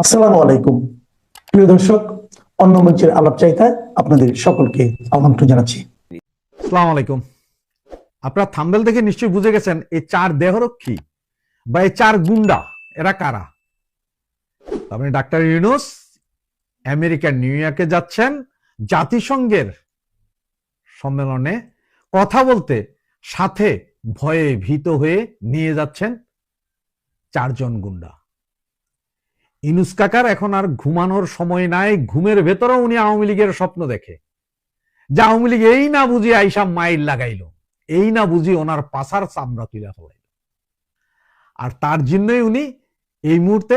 আসসালামু আলাইকুম প্রিয় দর্শক, অন্য মঞ্চের আলাপ চাইতায় আপনাদের সকলকে আমন্ত্রণ জানাচ্ছি। আসসালামু আলাইকুম। আপনারা থাম্বনেল দেখে নিশ্চয়ই বুঝে গেছেন এই চার দেহরক্ষী বা এই চার গুন্ডা এরা কারা। আপনি ডাক্তার ইউনূস আমেরিকার নিউ ইয়র্কে যাচ্ছেন জাতিসংঘের সম্মেলনে কথা বলতে, সাথে ভয়ে ভীত হয়ে নিয়ে যাচ্ছেন চারজন গুন্ডা। ইউনূস কাকার এখন আর ঘুমানোর সময় নাই, ঘুমের ভেতরেও উনি আওয়ামী লীগের স্বপ্ন দেখে যে আওয়ামী লীগ এই না বুঝি আইসা মাইল লাগাইলো, এই না বুঝি ওনার পাছার চামড়া তুলে ফেলাইল। আর তার জন্যই উনি এই মুহূর্তে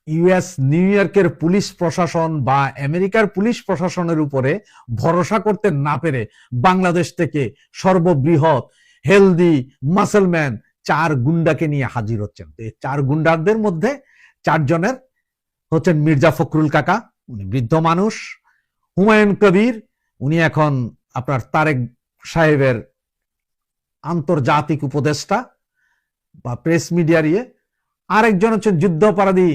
ইউএস নিউ ইয়র্কের পুলিশ প্রশাসন বা আমেরিকার পুলিশ প্রশাসনের উপরে ভরসা করতে না পেরে বাংলাদেশ থেকে সর্ববৃহৎ হেলদি মাসেলম্যান চার গুন্ডাকে নিয়ে হাজির হচ্ছেন। এই চার গুন্ডাদের মধ্যে চারজনের হচ্ছেন মির্জা ফখরুল কাকা, উনি বৃদ্ধ মানুষ। হুমায়ুন কবির, উনি এখন আপনার তারেক সাহেবের আন্তর্জাতিক উপদেষ্টা বা প্রেস মিডিয়ার ইয়ে। আরেকজন হচ্ছেন যুদ্ধাপরাধী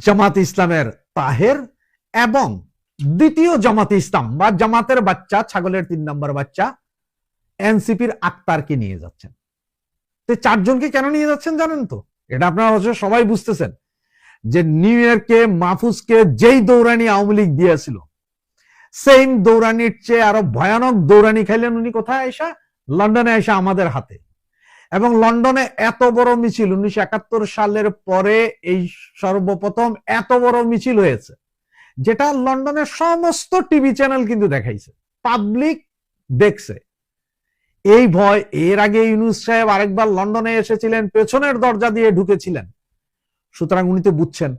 জামাত ইসলামের তাহের, এবং দ্বিতীয় জামাতে ইসলাম বা জামাতের বাচ্চা, ছাগলের 3 নম্বর বাচ্চা এনসিপির আক্তারকে নিয়ে যাচ্ছেন। তো চারজনকে কেন নিয়ে যাচ্ছেন জানেন তো? এটা আপনারা অবশ্য সবাই বুঝতেছেন যে নিউ ইয়র্কে মাহফুজকে যেই দৌড়ানি আওয়ামী লীগ দিয়েছিল, সেম দৌড়ানির চেয়ে আরো ভয়ানক দৌড়ানি খাইলেন উনি। কোথায় আইসা? লন্ডনে আইসা আমাদের হাতে। এবং লন্ডনে এত বড় মিছিল 1971 সালের পরে এই সর্বপ্রথম এত বড় মিছিল হয়েছে, যেটা লন্ডনের সমস্ত টিভি চ্যানেল কিন্তু দেখাইছে, পাবলিক দেখছে। এই ভয়, এর আগে ইউনূস সাহেব আরেকবার লন্ডনে এসেছিলেন, পেছনের দরজা দিয়ে ঢুকেছিলেন। সুতরাং উনি তো বুঝছেন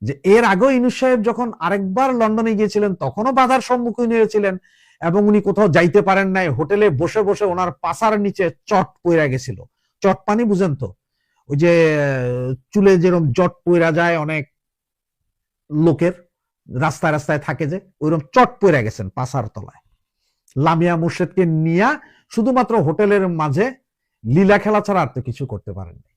যে এর আগে ইউনূস সাহেব যখন আরেকবার লন্ডনে গিয়েছিলেন তখনও বাধার সম্মুখীন হয়েছিলেন, এবং উনি কোথাও যাইতে পারেন নাই। হোটেলে বসে বসে ওনার পাছার নিচে চট পইরা গেছিল। চট পানি বুঝেন তো? ওই যে চুলে যেরকম জট পইরা যায় অনেক লোকের, রাস্তায় রাস্তায় থাকে যে, ওইরকম চট পইরা গেছেন পাছার তলায়। লামিয়া মুর্শেদকে নিয়ে শুধুমাত্র হোটেলের মাঝে লীলা খেলা ছাড়া আর তো কিছু করতে পারেননি।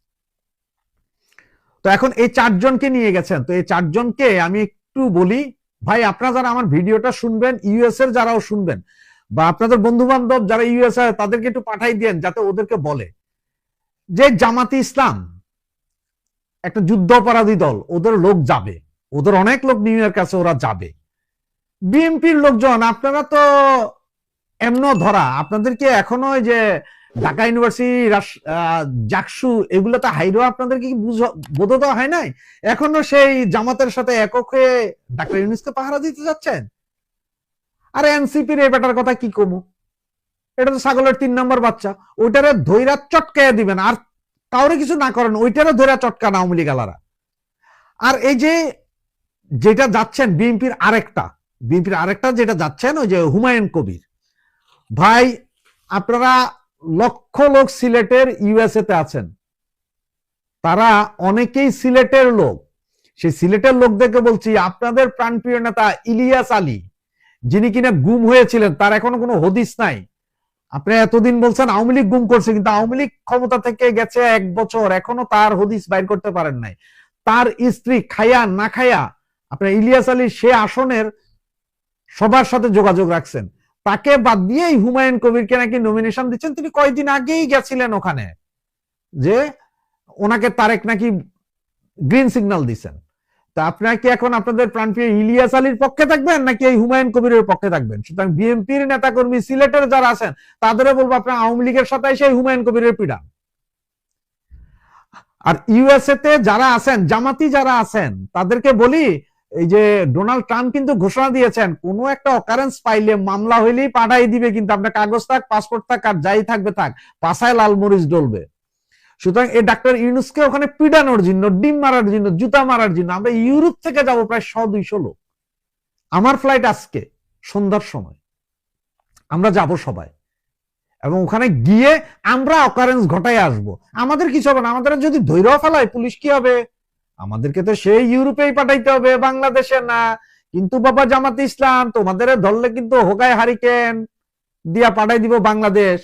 তো এখন এই চারজনকে নিয়ে গেছেন। তো এই চারজনকে আমি একটু বলি, ভাই আপনারা যারা আমার ভিডিওটা শুনবেন, ইউএস এর যারাও শুনবেন, বা আপনাদের বন্ধু বান্ধব যারা ইউএস এ, তাদেরকে একটু পাঠাই দেন যাতে ওদেরকে বলে যে জামাতে ইসলাম একটা যুদ্ধ অপরাধী দল, ওদের লোক যাবে, ওদের অনেক লোক নিউ ইয়র্ক আছে, ওরা যাবে। বিএনপির লোকজন আপনারা তো এমন ধরা, আপনাদেরকে এখনো যে ঢাকা ইউনিভার্সিটি, জাকসু, এগুলোতে হাইরো আপনাদেরকে বোধ দেওয়া হয় নাই? এখনো সেই জামাতের সাথে একক হয়ে ডাক্তার ইউনূসকে পাহারা দিতে যাচ্ছেন। আর এনসিপির এই ব্যাটার কথা কি কমু, এটা তো ছাগলের 3 নম্বর বাচ্চা। ওইটারে ধৈরা চটকাইয়া দিবেন, আর কাউরে কিছু না করেন, ওইটারে ধৈরা চটকান আওয়ামী লীগ আলারা। আর এই যে যেটা যাচ্ছেন বিএনপির আরেকটা যেটা যাচ্ছেন, ওই যে হুমায়ুন কবির ভাই, আপনারা লক্ষ লোক সিলেটের ইউএসএ তে আছেন, তারা অনেকেই সিলেটের লোক। সেই সিলেটের লোকদেরকে বলছি, আপনাদের প্রাণপ্রিয় নেতা ইলিয়াস আলী, যিনি কিনা গুম হয়েছিলেন, তার এখনো কোনো হদিস নাই। আপনি এতদিন বলছেন আওয়ামী লীগ গুম করছে, কিন্তু আওয়ামী লীগ ক্ষমতা থেকে গেছে 1 বছর, এখনো তার হদিস বাইর করতে পারেন নাই। তার স্ত্রী খায়া না খায়া আপনার ইলিয়াস আলী সে আসনের সবার সাথে যোগাযোগ রাখছেন। তাকে বাদ দিয়ে হুমায়ুন কবিরকে নাকি নমিনেশন দিচ্ছেন। তিনি কয়েকদিন আগেই গেছিলেন ওখানে, যে ওনাকে তারেক নাকি গ্রিন সিগন্যাল দিচ্ছেন। তা আপনারা কি এখন আপনাদের প্রাণপ্রিয় ইলিয়াস আলীর পক্ষে থাকবেন নাকি এই হুমায়ুন কবিরের পক্ষে থাকবেন? সুতরাং বিএনপির নেতাকর্মী সিলেটের যারা আছেন তাদেরও বলবো, আপনারা আওয়ামী লীগের সাথে এসে হুমায়ুন কবিরের পিড়ান। আর ইউএসএ তে যারা আছেন, জামাতি যারা আছেন, তাদেরকে বলি, এই যে ডোনাল্ড ট্রাম্প কিন্তু ঘোষণা দিয়েছেন, কোন একটা অকারেন্স পাইলে মামলা হইলেই পাঠাই দিবে, কিন্তু আপনার কাগজ থাক, পাসপোর্ট থাক, আর যাই থাকবে থাক, পাছায় লাল মরিচ ডলবে। সুতরাং এই ডাক্তার ইউনূসকে ওখানে পিডানোর জন্য, ডিম মারার জন্য, জুতা মারার জন্য আমরা ইউরোপ থেকে যাব প্রায় 100-200 লোক। আমার ফ্লাইট আজকে সন্ধ্যার সময়, আমরা যাব সবাই, এবং ওখানে গিয়ে আমরা অকারেন্স ঘটাই আসবো। আমাদের কিছু হবে না, আমাদের যদি ধৈর্য ফেলায় পুলিশ কি হবে? আমাদেরকে তো সেই ইউরোপেই পাঠাইতে হবে, বাংলাদেশে না। কিন্তু বাবা জামাতে ইসলাম, তোমাদের ধরলে কিন্তু হোগায় হারিকেন দিয়া পাঠাই দিব বাংলাদেশ।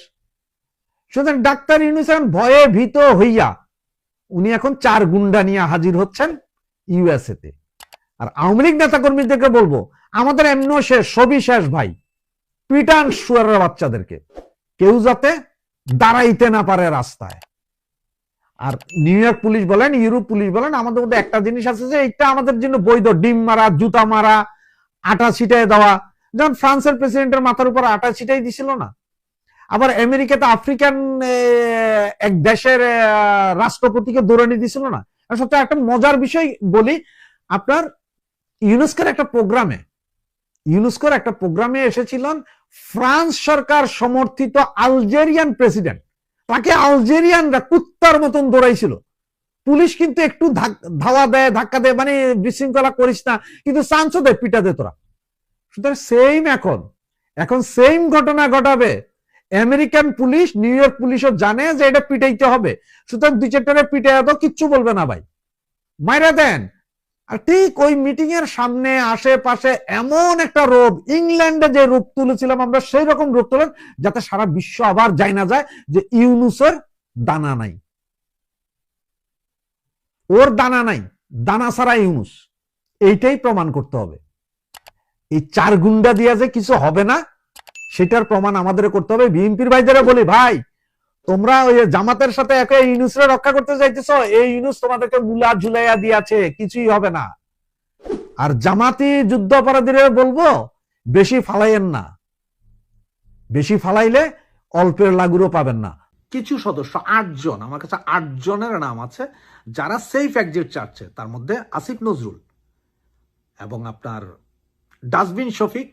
সুতরাং ডাক্তার ইউনূস ভয়ে ভীত হইয়া উনি এখন 4 গুন্ডা নিয়ে হাজির হচ্ছেন ইউএসএ তে। আর আওয়ামী লীগ নেতা কর্মীদেরকে বলবো, আমাদের এমনিও শেষ, সবই শেষ ভাই, পিটান শুয়ারের বাচ্চাদেরকে, কেউ যাতে দাঁড়াইতে না পারে রাস্তায়। আর নিউ ইয়র্ক পুলিশ বলেন, ইউরোপ পুলিশ বলেন, আমাদের মধ্যে একটা জিনিস আছে যে এটা আমাদের জন্য বৈধ, ডিম মারা, জুতা মারা, আটা ছিটাই দেওয়া। যেমন ফ্রান্সের প্রেসিডেন্টের মাথার উপর আটা ছিটাই দিছিল না। আবার আমেরিকাতে আফ্রিকান এক দেশের রাষ্ট্রপতিকে দৌড়ানি দিছিল না। সবচেয়ে একটা মজার বিষয় বলি, আপনার ইউনেস্কোর একটা প্রোগ্রামে এসেছিলেন ফ্রান্স সরকার সমর্থিত আলজেরিয়ান প্রেসিডেন্ট, তাকে আলজেরিয়ানরা কুত্তার মতন দৌড়াইছিল। পুলিশ কিন্তু একটু ধাওয়া দেয়, ধাক্কা দেয়, মানে বিশৃঙ্খলা করিস না, কিন্তু চান্সও দেয়, পিটা দে তোরা। সুতরাং সেম এখন সেম ঘটনা ঘটাবে। আমেরিকান পুলিশ, নিউ ইয়র্ক পুলিশও জানে যে এটা পিটাইতে হবে, সুতরাং দুই চারটারে পিটাইয়া তো কিচ্ছু বলবে না ভাই, মাইরা দেন। আর ঠিক ওই মিটিং এর সামনে আশেপাশে এমন একটা রূপ, ইংল্যান্ডে যে রূপ তুলেছিলাম আমরা, সেই রকম রূপ তুলেন, যাতে সারা বিশ্ব আবার যাই না যায় যে ইউনুসের দানা নাই, ওর দানা নাই, দানা ছাড়া ইউনুস, এইটাই প্রমাণ করতে হবে। এই চার গুন্ডা দিয়া যে কিছু হবে না, সেটার প্রমাণ আমাদের করতে হবে। বিএনপির ভাইদের বলি, ভাই তোমরা ওই জামাতের সাথে একে ইউনুসরে রক্ষা করতে চাইতেছ, এই ইউনুস তোমাদেরকে মুলা ঝুলাইয়া দিয়েছে, কিছুই হবে না। আর জামাতি যুদ্ধ অপরাধীরা বলবো, বেশি ফালাইয়েন না, বেশি ফালাইলে অল্পের লাগুরও পাবেন না। কিছু সদস্য 8 জন, আমার কাছে 8 জনের নাম আছে যারা সেফ এক্সিট চাচ্ছে। তার মধ্যে আসিফ নজরুল এবং আপনার ডাস্টবিন শফিক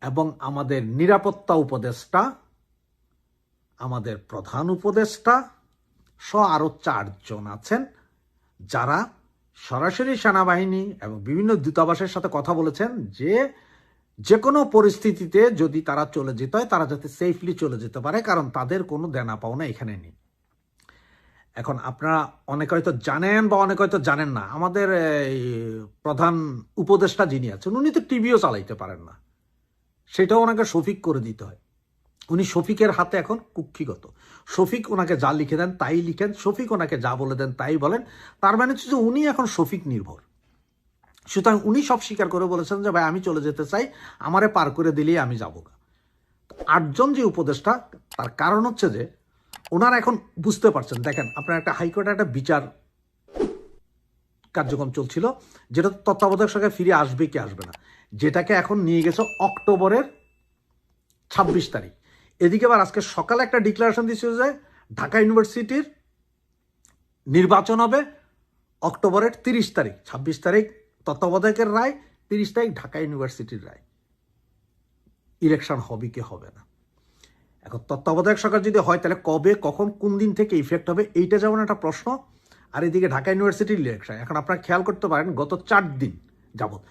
এবং আমাদের নিরাপত্তা উপদেষ্টা, আমাদের প্রধান উপদেষ্টা সহ আরো 4 জন আছেন, যারা সরাসরি সেনাবাহিনী এবং বিভিন্ন দূতাবাসের সাথে কথা বলেছেন যে কোনো পরিস্থিতিতে যদি তারা চলে যেতে হয়, তারা যাতে সেফলি চলে যেতে পারে, কারণ তাদের কোনো দেনা পাওনা এখানে নেই। এখন আপনারা অনেকে হয়তো জানেন বা অনেকে হয়তো জানেন না, আমাদের প্রধান উপদেষ্টা যিনি আছেন, উনি তো টিভিও চালাইতে পারেন না, সেটাও ওনাকে শফিক করে দিতে হয়। উনি শফিকের হাতে এখন কুক্ষিগত। শফিক ওনাকে যা লিখে দেন তাই লিখেন, শফিক ওনাকে যা বলে দেন তাই বলেন। তার মানে হচ্ছে যে উনি এখন শফিক নির্ভর। সুতরাং উনি সব স্বীকার করে বলেছেন যে ভাই আমি চলে যেতে চাই, আমারে পার করে দিলেই আমি যাবো। 8 জন যে উপদেষ্টা, তার কারণ হচ্ছে যে ওনারা এখন বুঝতে পারছেন, দেখেন আপনার একটা হাইকোর্টে একটা বিচার কার্যক্রম চলছিল, যেটা তত্ত্বাবধায়ক সরকার ফিরে আসবে কি আসবে না, যেটাকে এখন নিয়ে গেছে অক্টোবরের 26 তারিখ। এদিকে আবার আজকে সকালে একটা ডিক্লারেশন দিয়েছিল যে ঢাকা ইউনিভার্সিটির নির্বাচন হবে অক্টোবরের 30 তারিখ। 26 তারিখ তত্ত্বাবধায়কের রায়, 30 তারিখ ঢাকা ইউনিভার্সিটির রায়। ইলেকশন হবে কি হবে না, এখন তত্ত্বাবধায়ক সরকার যদি হয় তাহলে কবে, কখন, কোন দিন থেকে ইফেক্ট হবে, এইটা যেমন একটা প্রশ্ন। আর এদিকে ঢাকা ইউনিভার্সিটির ইলেকশন। এখন আপনারা খেয়াল করতে পারেন, গত 4 দিন যাবৎ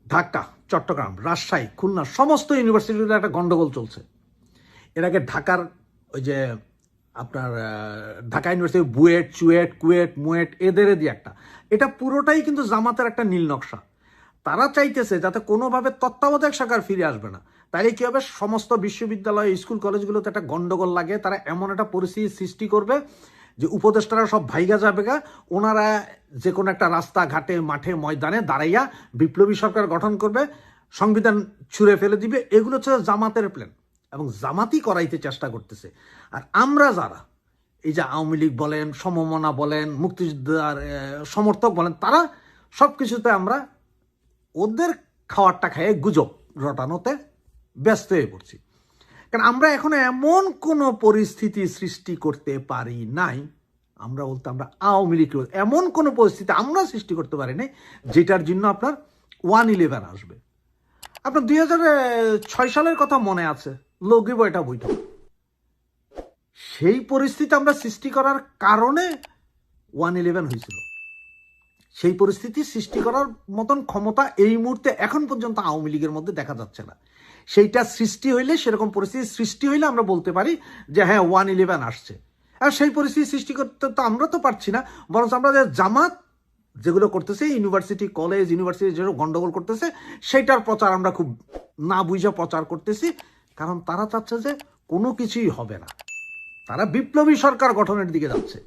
ঢাকা, চট্টগ্রাম, রাজশাহী, খুলনা সমস্ত ইউনিভার্সিটিতে একটা গন্ডগোল চলছে। এর আগে ঢাকার ওই যে আপনার ঢাকা ইউনিভার্সিটি বুয়েট, চুয়েট, কুয়েট, মুয়েট, এদের দিয়ে একটা, এটা পুরোটাই কিন্তু জামাতের একটা নীল নকশা। তারা চাইতেছে যাতে কোনোভাবে তত্ত্বাবধায়ক সরকার ফিরে আসবে না, তাইলে কি হবে, সমস্ত বিশ্ববিদ্যালয়, স্কুল, কলেজগুলোতে একটা গন্ডগোল লাগে। তারা এমন একটা পরিস্থিতি সৃষ্টি করবে যে উপদেষ্টারা সব ভাইগা যাবে গা, ওনারা যে কোনো একটা রাস্তা ঘাটে, মাঠে, ময়দানে দাঁড়াইয়া বিপ্লবী সরকার গঠন করবে, সংবিধান ছুঁড়ে ফেলে দিবে। এগুলো হচ্ছে জামাতের প্ল্যান এবং জামাতই করাইতে চেষ্টা করতেছে। আর আমরা যারা এই যে আওয়ামী লীগ বলেন, সমমনা বলেন, মুক্তিযোদ্ধার সমর্থক বলেন, তারা সব কিছুতে আমরা ওদের খাওয়ারটা খাইয়ে গুজব রটানোতে ব্যস্ত হয়ে পড়ছি। কারণ আমরা এখন এমন কোনো পরিস্থিতি সৃষ্টি করতে পারি নাই, আমরা বলতে আমরা আওয়ামী লীগ, এমন কোনো পরিস্থিতি আমরা সৃষ্টি করতে পারি নাই যেটার জন্য আপনার 1/11 আসবে। আপনার 2006 সালের কথা মনে আছে, লগি বইটা বৈঠক, সেই পরিস্থিতি আমরা সৃষ্টি করার কারণে 1/11 হয়েছিল। সেই পরিস্থিতি সৃষ্টি করার মতন ক্ষমতা এই মুহূর্তে এখন পর্যন্ত আওয়ামী লীগের মধ্যে দেখা যাচ্ছে না। সেইটা সৃষ্টি হইলে, সেরকম পরিস্থিতি সৃষ্টি হইলে আমরা বলতে পারি যে হ্যাঁ 1/11 আসছে। আর সেই পরিস্থিতি সৃষ্টি করতে তো আমরা তো পারছি না, বরং আমরা জামাত যেগুলো করতেছে, ইউনিভার্সিটি, কলেজ, ইউনিভার্সিটি যেগুলো গন্ডগোল করতেছে, সেইটার প্রচার আমরা খুব না বুঝে প্রচার করতেছি। কারণ তারা চাচ্ছে যে কোনো কিছুই হবে না, তারা বিপ্লবী সরকার গঠনের দিকে যাচ্ছে।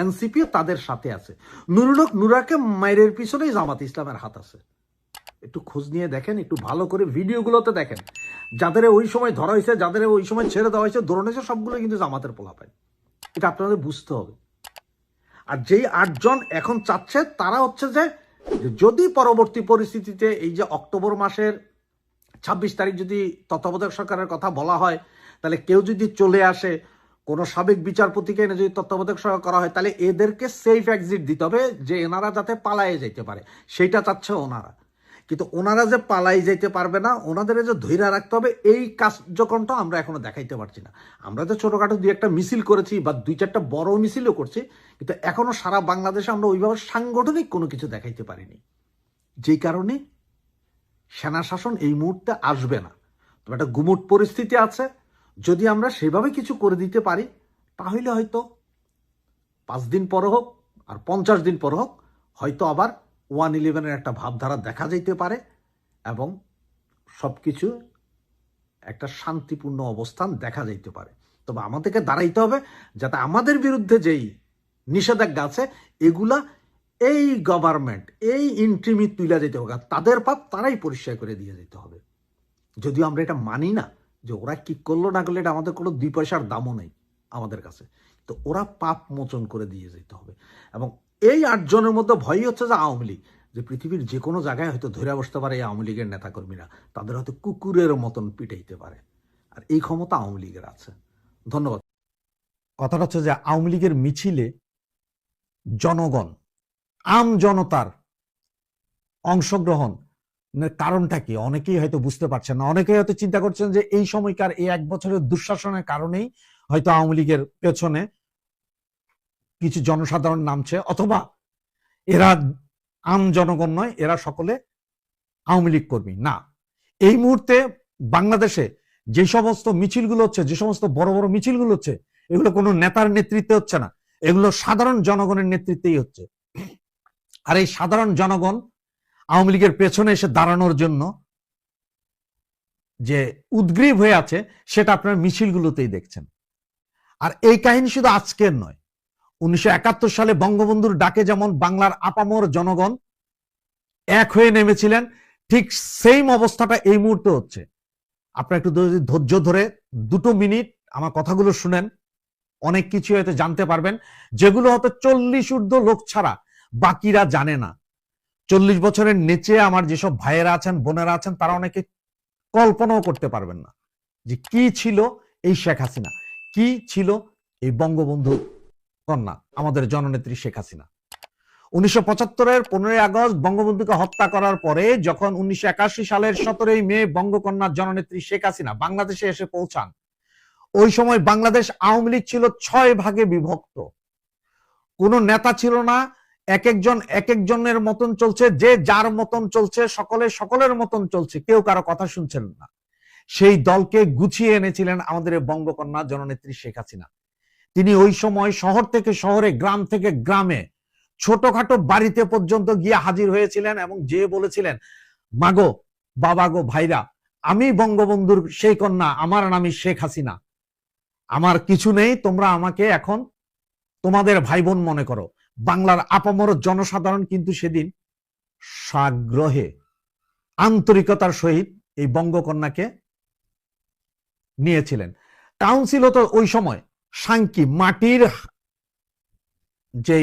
এনসিপিও তাদের সাথে আছে। নুরুল হক নুরাকে মায়ের পিছনেই জামাত ইসলামের হাত আছে। একটু খোঁজ নিয়ে দেখেন, একটু ভালো করে ভিডিওগুলোতে দেখেন। যাদের ওই সময় ধরা হয়েছে, যাদের ওই সময় ছেড়ে দেওয়া হয়েছে, ধরুন হয়েছে, সবগুলো কিন্তু জামাতের পোলাপান। এটা আপনাদের বুঝতে হবে। আর যেই 8 জন এখন চাচ্ছে তারা হচ্ছে যে যদি পরবর্তী পরিস্থিতিতে এই যে অক্টোবর মাসের 26 তারিখ যদি তত্ত্বাবধায়ক সরকারের কথা বলা হয়, তাহলে কেউ যদি চলে আসে, কোনো সাবেক বিচারপতিকে এনে যদি তত্ত্বাবধায়ক সরকার করা হয়, তাহলে এদেরকে সেফ এক্সিট দিতে হবে, যে এনারা যাতে পালায়ে যেতে পারে, সেইটা চাচ্ছে ওনারা। কিন্তু ওনারা যে পালাই যেতে পারবে না, ওনাদের যে ধৈর্য রাখতে হবে, এই কার্যক্রমটা আমরা এখনো দেখাইতে পারছি না। আমরা তো ছোটখাটো 2-1টা মিছিল করেছি বা 2-4টা বড় মিছিলও করছি, কিন্তু এখনো সারা বাংলাদেশে আমরা ওইভাবে সাংগঠনিক কোনো কিছু দেখাইতে পারিনি। যেই কারণে সেনা শাসন এই মুহূর্তে আসবে না। তবে একটা গুমুট পরিস্থিতি আছে। যদি আমরা সেভাবে কিছু করে দিতে পারি, তাহলে হয়তো 5 দিন পর হোক আর 50 দিন পর হোক, হয়তো আবার 111-এর একটা ভাবধারা দেখা যেতে পারে এবং সবকিছু একটা শান্তিপূর্ণ অবস্থান দেখা যেতে পারে। তবে আমাদেরকে দাঁড়াইতে হবে যাতে আমাদের বিরুদ্ধে যেই নিষেধাজ্ঞা আছে, এগুলা এই গভর্নমেন্ট, এই ইন্ট্রিমি তুলে যেতে হবে। তাদের পাপ তারাই পরিষ্কার করে দিয়ে যেতে হবে। যদিও আমরা এটা মানি না, যে ওরা কি করলো না করলো, এটা আমাদের কোনো 2 পয়সার দামও নেই আমাদের কাছে। তো ওরা পাপ মোচন করে দিয়ে যেতে হবে। এবং এই 8 জনের মধ্যে ভয় হচ্ছে যে আওয়ামী লীগ, যে পৃথিবীর যে কোনো জায়গায় হয়তো ধরে বসতে পারে এই আওয়ামী লীগের নেতাকর্মীরা, তাদের হয়তো কুকুরের মতন পিটাইতে পারে। আর এই ক্ষমতা আওয়ামী লীগের আছে। ধন্যবাদ। কথাটা হচ্ছে যে আওয়ামী লীগের মিছিলে জনগণ, আম জনতার অংশগ্রহণ কারণটা কি অনেকেই হয়তো বুঝতে পারছেন না। অনেকেই হয়তো চিন্তা করছেন যে এই সময়কার এই 1 বছরের দুঃশাসনের কারণেই হয়তো আওয়ামী লীগের পেছনে কিছু জনসাধারণ নামছে, অথবা এরা আম জনগণ নয়, এরা সকলে আওয়ামী লীগ কর্মী। না, এই মুহূর্তে বাংলাদেশে যে সমস্ত মিছিলগুলো হচ্ছে, যে সমস্ত বড় বড় মিছিলগুলো হচ্ছে, এগুলো কোনো নেতার নেতৃত্বে হচ্ছে না, এগুলো সাধারণ জনগণের নেতৃত্বেই হচ্ছে। আর এই সাধারণ জনগণ আওয়ামী লীগের পেছনে এসে দাঁড়ানোর জন্য যে উদ্গ্রীব হয়ে আছে, সেটা আপনার মিছিলগুলোতেই দেখছেন। আর এই কাহিনী শুধু আজকের নয়, 1971 সালে বঙ্গবন্ধুর ডাকে যেমন বাংলার আপামর জনগণ এক হয়ে নেমেছিলেন, ঠিক সেম অবস্থাটা এই মুহূর্তে হচ্ছে। আপনারা একটু ধৈর্য ধরে 2 মিনিট আমার কথাগুলো শুনেন, অনেক কিছু হয়তো জানতে পারবেন, যেগুলো হয়তো 40 ঊর্ধ্ব লোক ছাড়া বাকিরা জানে না। 40 বছরের নিচে আমার যেসব ভাইয়েরা আছেন, বোনেরা আছেন, তারা অনেকে কল্পনাও করতে পারবেন না যে কি ছিল এই শেখ হাসিনা, কি ছিল এই বঙ্গবন্ধু কন্যা, আমাদের জননেত্রী শেখ হাসিনা। 1975-এর 15ই আগস্ট বঙ্গবন্ধুকে হত্যা করার পরে, যখন 1981 সালের 17ই মে বঙ্গকন্যা জননেত্রী শেখ হাসিনা বাংলাদেশে এসে পৌঁছান, ওই সময় বাংলাদেশ আওয়ামী লীগ ছিল 6 ভাগে বিভক্ত। কোন নেতা ছিল না, এক একজনের মতন চলছে, যে যার মতন চলছে, সকলে সকলের মতন চলছে, কেউ কারো কথা শুনছেন না। সেই দলকে গুছিয়ে এনেছিলেন আমাদের বঙ্গকন্যা জননেত্রী শেখ হাসিনা। তিনি ওই সময় শহর থেকে শহরে, গ্রাম থেকে গ্রামে, ছোটখাটো বাড়িতে পর্যন্ত গিয়ে হাজির হয়েছিলেন এবং যে বলেছিলেন, মাগো, বাবা গো, ভাইরা, আমি বঙ্গবন্ধুর সেই কন্যা, আমার নামই শেখ হাসিনা, আমার কিছু নেই, তোমরা আমাকে এখন তোমাদের ভাই বোন মনে করো। বাংলার আপামর জনসাধারণ কিন্তু সেদিন সাগ্রহে, আন্তরিকতার সহিত এই বঙ্গকন্যাকে নিয়েছিলেন। কাউন্সিল হতো ওই সময় সাংকি, মাটির যে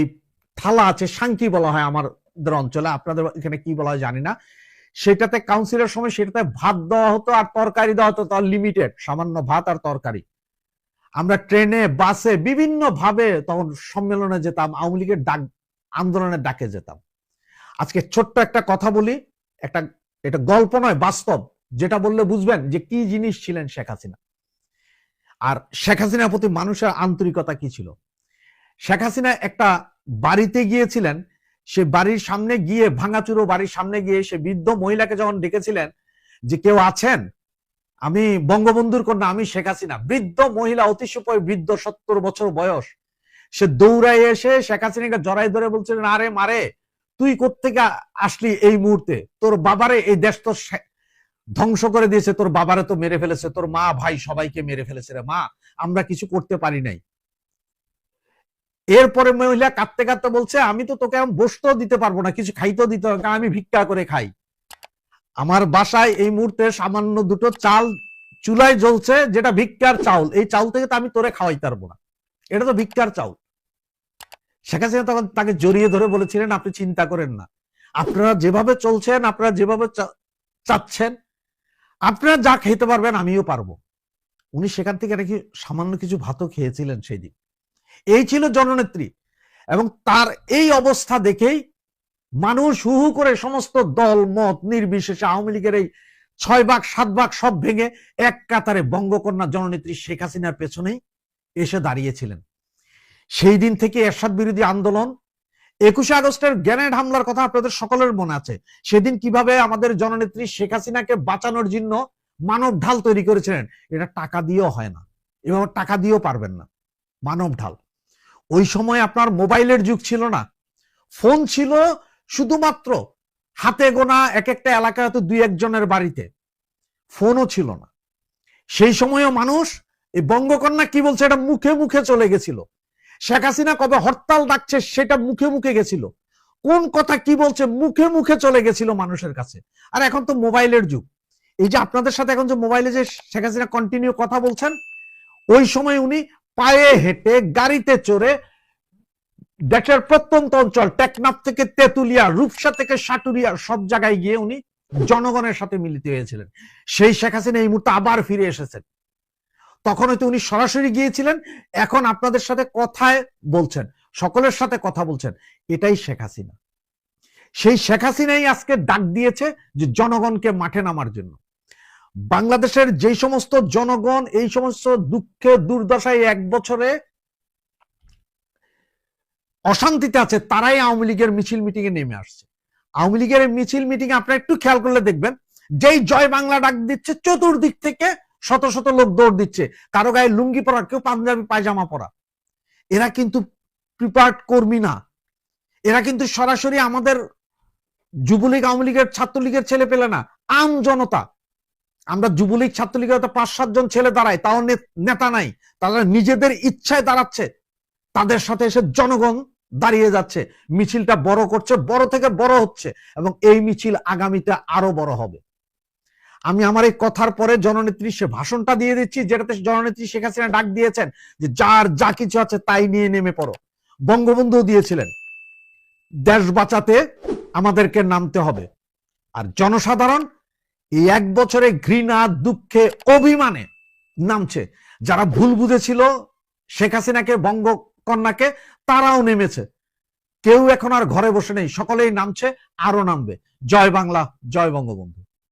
থালা আছে, সাংকি বলা হয় আমাদের অঞ্চলে, আপনাদের এখানে কি বলা হয় জানি না। সেটাতে কাউন্সিলের সময় সেটাতে ভাত দেওয়া হতো আর তরকারি দেওয়া হতো, তার লিমিটেড, সামান্য ভাত আর তরকারি। আমরা ট্রেনে, বাসে, বিভিন্ন ভাবে তখন সম্মেলনে যেতাম, আওয়ামী লীগের আন্দোলনের ডাকে যেতাম। আজকে ছোট্ট একটা কথা বলি, এটা গল্প নয়, বাস্তব, যেটা বললে বুঝবেন যে কি জিনিস ছিলেন শেখ হাসিনা। আর শেখ হাসিনার প্রতি মানুষের আন্তরিকতা কি ছিল। শেখ হাসিনা একটা বাড়িতে গিয়েছিলেন, সে বাড়ির সামনে গিয়ে, ভাঙাচুরো বাড়ির সামনে গিয়ে সে বৃদ্ধ মহিলাকে যখন ডেকেছিলেন যে কেউ আছেন, আমি বঙ্গবন্ধুর কন্যা, আমি শেখ হাসিনা, বৃদ্ধ মহিলা, অতিশয় বৃদ্ধ, 70 বছর বয়স, সে দৌড়াই এসে শেখ হাসিনাকে জড়াই ধরে বলছিলেন, আরে মারে, তুই কোত্থেকে আসলি এই মুহূর্তে, তোর বাবারে এই দেশ তো ধ্বংস করে দিয়েছে, তোর বাবারে তো মেরে ফেলেছে, তোর মা ভাই সবাইকে মেরে ফেলেছে রে মা, আমরা কিছু করতে পারি নাই। এরপরে মহিলা কাঁদতে কাঁদতে বলছে, আমি তো তোকে বসতেও দিতে পারবো না, কিছু খাইতেও দিতে হবে, কারণ আমি ভিক্ষা করে খাই। আমার বাসায় এই মুহূর্তে সামান্য দুটো চাল চুলায় জ্বলছে, যেটা ভিক্ষার চাউল, এই চাউল থেকে তো আমি তোরে খাওয়াইতে পারবো না, এটা তো ভিক্ষার চাউল। শেখ হাসিনা তখন তাকে জড়িয়ে ধরে বলেছিলেন, আপনি চিন্তা করেন না, আপনারা যেভাবে চলছেন, আপনারা যেভাবে চাচ্ছেন, আপনারা যা খেতে পারবেন আমিও পারবো। উনি সেখান থেকে নাকি সামান্য কিছু ভাতও খেয়েছিলেন সেই দিন। এই ছিল জননেত্রী। এবং তার এই অবস্থা দেখেই মানুষ হু হু করে সমস্ত দল মত নির্বিশেষে আওয়ামী লীগের এই 6 ভাগ 7 ভাগ সব ভেঙে এক কাতারে বঙ্গকন্যা জননেত্রী শেখ হাসিনার পেছনেই এসে দাঁড়িয়েছিলেন। সেই দিন থেকে এরশাদ বিরোধী আন্দোলন, 21 আগস্টের গ্রেনেড হামলার কথা আপনাদের সকলের মনে আছে। সেদিন কিভাবে আমাদের জননেত্রী শেখ হাসিনাকে বাঁচানোর জন্য মানব ঢাল তৈরি করেছিলেন, এটা টাকা দিয়েও হয় না, এভাবে টাকা দিয়েও পারবেন না। মানব ঢাল, ওই সময় আপনার মোবাইলের যুগ ছিল না, ফোন ছিল শুধুমাত্র হাতে গোনা এক একটা এলাকায় হয়তো 2-1 জনের বাড়িতে, ফোনও ছিল না। সেই সময়ও মানুষ এই বঙ্গকন্যা কি বলছে এটা মুখে মুখে চলে গেছিল। শেখ হাসিনা কবে হরতাল ডাকছে সেটা মুখে মুখে গেছিল, কোন কথা কি বলছে মুখে মুখে চলে গেছিল মানুষের কাছে। আর এখন তো মোবাইলের যুগ, এই যে আপনাদের সাথে এখন যে মোবাইলে যে শেখ হাসিনা কন্টিনিউ কথা বলছেন, ওই সময় উনি পায়ে হেঁটে গাড়িতে চড়ে দেশের প্রত্যন্ত অঞ্চল, টেকনাফ থেকে তেতুলিয়া, রূপসা থেকে সাটুরিয়া, সব জায়গায় গিয়ে উনি জনগণের সাথে মিলিত হয়েছিলেন। সেই শেখ হাসিনা এই মুহূর্তে আবার ফিরে এসেছেন। তখন হয়তো উনি সরাসরি গিয়েছিলেন, এখন আপনাদের সাথে কথায় বলছেন, সকলের সাথে কথা বলছেন, এটাই শেখ হাসিনা। সেই শেখ হাসিনাই আজকে ডাক দিয়েছে যে জনগণকে মাঠে নামার জন্য। বাংলাদেশের যে সমস্ত জনগণ এই সমস্ত দুঃখে দুর্দশায় 1 বছরে অশান্তিতে আছে, তারাই আওয়ামী লীগের মিছিল মিটিং এ নেমে আসছে। আওয়ামী লীগের মিছিল মিটিং এ আপনারা একটু খেয়াল করলে দেখবেন, যেই জয় বাংলা ডাক দিচ্ছে চতুর্দিক থেকে শত শত লোক দৌড় দিচ্ছে, কারো গায়ে লুঙ্গি পরা, কেউ পাঞ্জাবি পায়জামা পরা। এরা কিন্তু প্রিপার্ড কর্মী না, এরা কিন্তু সরাসরি আমাদের যুবলীগ আওয়ামী লীগের ছাত্রলীগের ছেলে পেলে না, আম জনতা। আমরা যুবলীগ ছাত্রলীগের 5-7 জন ছেলে দাঁড়ায়, তাও নেতা নাই, তারা নিজেদের ইচ্ছায় দাঁড়াচ্ছে, তাদের সাথে এসে জনগণ দাঁড়িয়ে যাচ্ছে, মিছিলটা বড় করছে, বড় থেকে বড় হচ্ছে, এবং এই মিছিল আগামীতে আরো বড় হবে। আমি আমার এই কথার পরে জননেত্রী সে ভাষণটা দিয়ে দিচ্ছি, যেটাতে জননেত্রী শেখ হাসিনা ডাক দিয়েছেন যে যার যা কিছু আছে তাই নিয়ে নেমে পড়ো। বঙ্গবন্ধু দিয়েছিলেন, দেশ বাঁচাতে আমাদেরকে নামতে হবে। আর জনসাধারণ এই 1 বছরে ঘৃণা, দুঃখে, অভিমানে নামছে। যারা ভুল বুঝেছিল শেখ হাসিনাকে, বঙ্গকন্যাকে, তারাও নেমেছে। কেউ এখন আর ঘরে বসে নেই, সকলেই নামছে, আরো নামবে। জয় বাংলা, জয় বঙ্গবন্ধু।